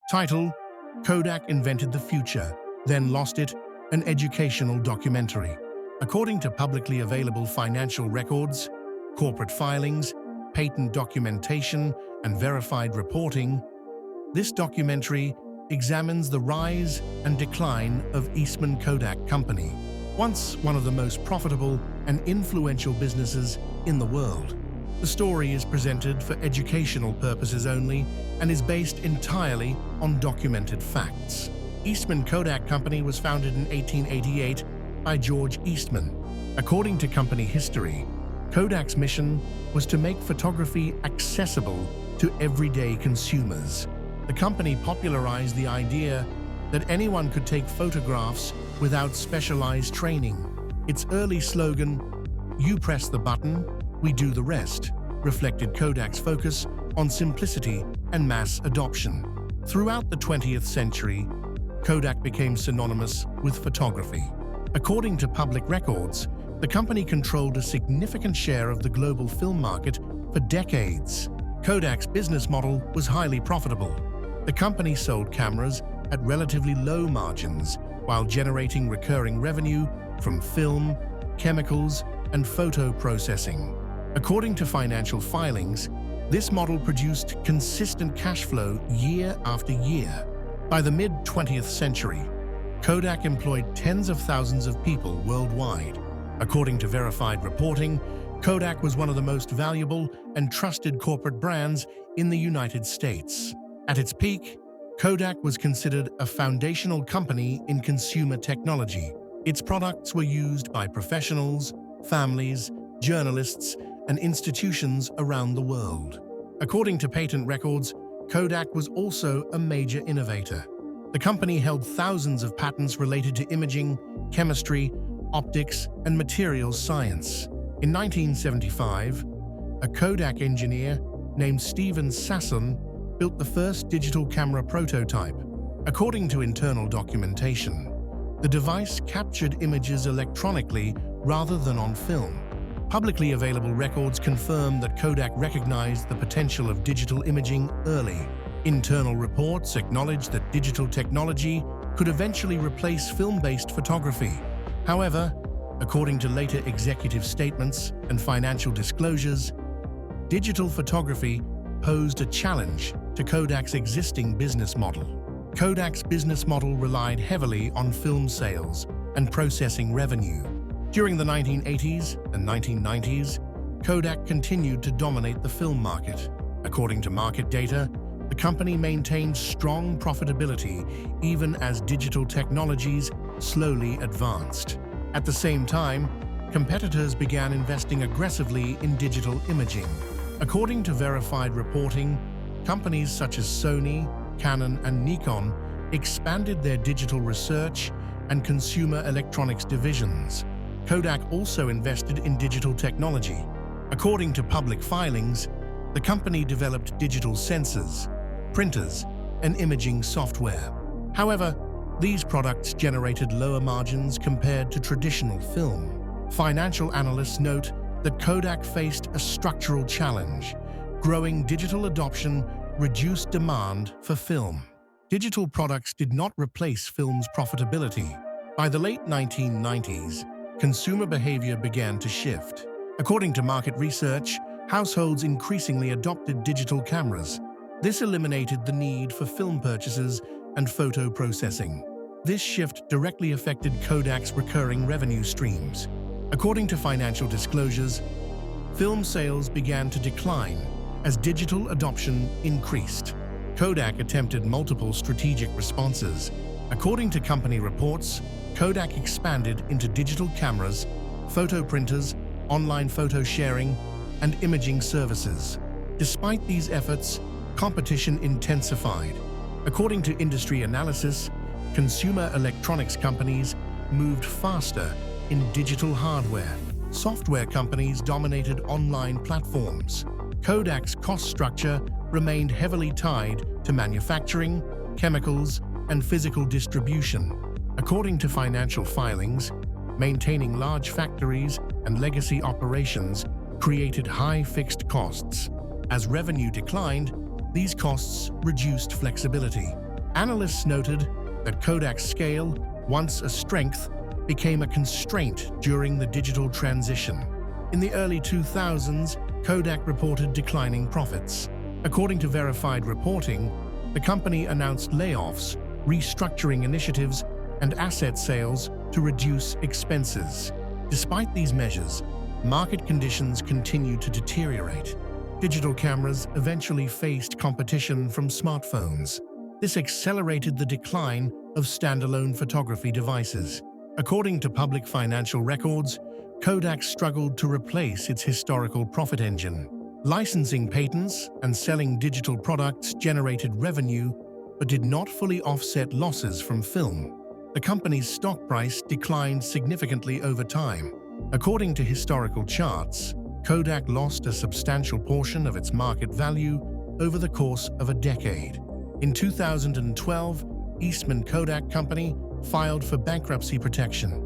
Title: Kodak Invented the Future, Then Lost It, an educational documentary. According to publicly available financial records, corporate filings, patent documentation, and verified reporting, this documentary examines the rise and decline of Eastman Kodak Company, once one of the most profitable and influential businesses in the world. The story is presented for educational purposes only and is based entirely on documented facts. Eastman Kodak Company was founded in 1888 by George Eastman. According to company history, Kodak's mission was to make photography accessible to everyday consumers. The company popularized the idea that anyone could take photographs without specialized training. Its early slogan, "You press the button, we do the rest," reflected Kodak's focus on simplicity and mass adoption. Throughout the 20th century, Kodak became synonymous with photography. According to public records, the company controlled a significant share of the global film market for decades. Kodak's business model was highly profitable. The company sold cameras at relatively low margins while generating recurring revenue from film, chemicals, and photo processing. According to financial filings, this model produced consistent cash flow year after year. By the mid-20th century, Kodak employed tens of thousands of people worldwide. According to verified reporting, Kodak was one of the most valuable and trusted corporate brands in the United States. At its peak, Kodak was considered a foundational company in consumer technology. Its products were used by professionals, families, journalists, and institutions around the world. According to patent records, Kodak was also a major innovator. The company held thousands of patents related to imaging, chemistry, optics, and materials science. In 1975, a Kodak engineer named Stephen Sasson built the first digital camera prototype. According to internal documentation, the device captured images electronically rather than on film. Publicly available records confirm that Kodak recognized the potential of digital imaging early. Internal reports acknowledged that digital technology could eventually replace film-based photography. However, according to later executive statements and financial disclosures, digital photography posed a challenge to Kodak's existing business model. Kodak's business model relied heavily on film sales and processing revenue. During the 1980s and 1990s, Kodak continued to dominate the film market. According to market data, the company maintained strong profitability even as digital technologies slowly advanced. At the same time, competitors began investing aggressively in digital imaging. According to verified reporting, companies such as Sony, Canon, and Nikon expanded their digital research and consumer electronics divisions. Kodak also invested in digital technology. According to public filings, the company developed digital sensors, printers, and imaging software. However, these products generated lower margins compared to traditional film. Financial analysts note that Kodak faced a structural challenge. Growing digital adoption reduced demand for film. Digital products did not replace film's profitability. By the late 1990s, consumer behavior began to shift. According to market research, households increasingly adopted digital cameras. This eliminated the need for film purchases and photo processing. This shift directly affected Kodak's recurring revenue streams. According to financial disclosures, film sales began to decline as digital adoption increased. Kodak attempted multiple strategic responses. According to company reports, Kodak expanded into digital cameras, photo printers, online photo sharing, and imaging services. Despite these efforts, competition intensified. According to industry analysis, consumer electronics companies moved faster in digital hardware. Software companies dominated online platforms. Kodak's cost structure remained heavily tied to manufacturing, chemicals, and physical distribution. According to financial filings, maintaining large factories and legacy operations created high fixed costs. As revenue declined, these costs reduced flexibility. Analysts noted that Kodak's scale, once a strength, became a constraint during the digital transition. In the early 2000s, Kodak reported declining profits. According to verified reporting, the company announced layoffs, restructuring initiatives, and asset sales to reduce expenses. Despite these measures, market conditions continued to deteriorate. Digital cameras eventually faced competition from smartphones. This accelerated the decline of standalone photography devices. According to public financial records, Kodak struggled to replace its historical profit engine. Licensing patents and selling digital products generated revenue, but did not fully offset losses from film. The company's stock price declined significantly over time. According to historical charts, Kodak lost a substantial portion of its market value over the course of a decade. In 2012, Eastman Kodak Company filed for bankruptcy protection.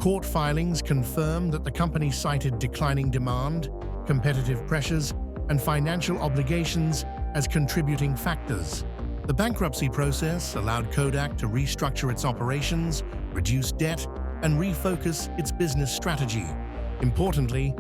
Court filings confirmed that the company cited declining demand, competitive pressures, and financial obligations as contributing factors. The bankruptcy process allowed Kodak to restructure its operations, reduce debt, and refocus its business strategy. Importantly,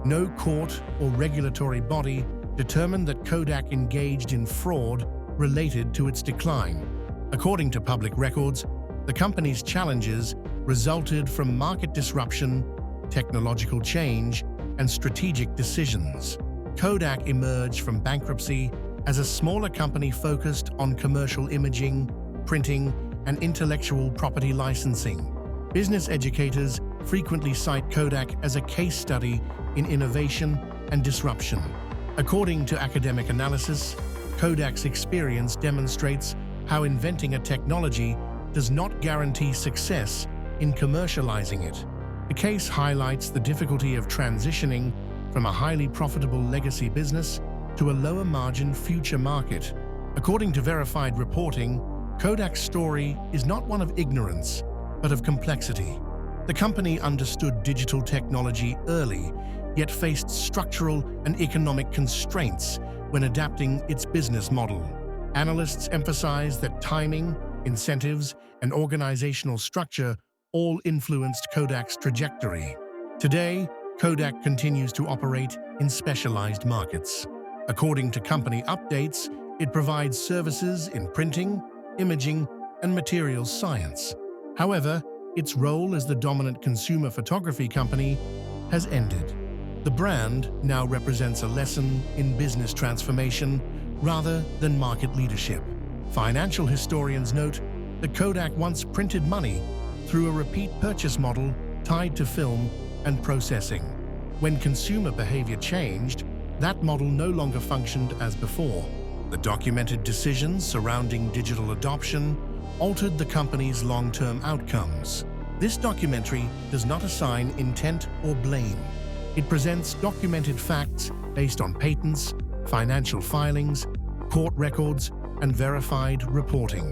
no court or regulatory body determined that Kodak engaged in fraud related to its decline. According to public records, the company's challenges resulted from market disruption, technological change, and strategic decisions. Kodak emerged from bankruptcy as a smaller company focused on commercial imaging, printing, and intellectual property licensing. Business educators frequently cite Kodak as a case study in innovation and disruption. According to academic analysis, Kodak's experience demonstrates how inventing a technology does not guarantee success in commercializing it. The case highlights the difficulty of transitioning from a highly profitable legacy business to a lower-margin future market. According to verified reporting, Kodak's story is not one of ignorance, but of complexity. The company understood digital technology early, yet faced structural and economic constraints when adapting its business model. Analysts emphasize that timing, incentives, and organizational structure all influenced Kodak's trajectory. Today, Kodak continues to operate in specialized markets. According to company updates, it provides services in printing, imaging, and materials science. However, its role as the dominant consumer photography company has ended. The brand now represents a lesson in business transformation rather than market leadership. Financial historians note that Kodak once printed money through a repeat purchase model tied to film and processing. When consumer behavior changed, that model no longer functioned as before. The documented decisions surrounding digital adoption altered the company's long-term outcomes. This documentary does not assign intent or blame. It presents documented facts based on patents, financial filings, court records, and verified reporting.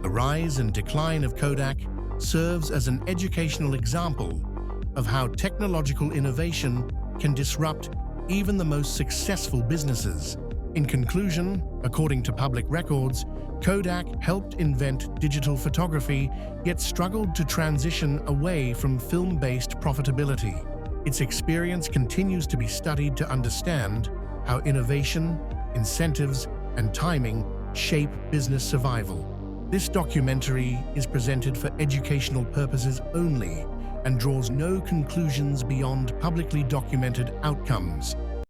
The rise and decline of Kodak serves as an educational example of how technological innovation can disrupt even the most successful businesses. In conclusion, according to public records, Kodak helped invent digital photography, yet struggled to transition away from film-based profitability. Its experience continues to be studied to understand how innovation, incentives, and timing shape business survival. This documentary is presented for educational purposes only and draws no conclusions beyond publicly documented outcomes.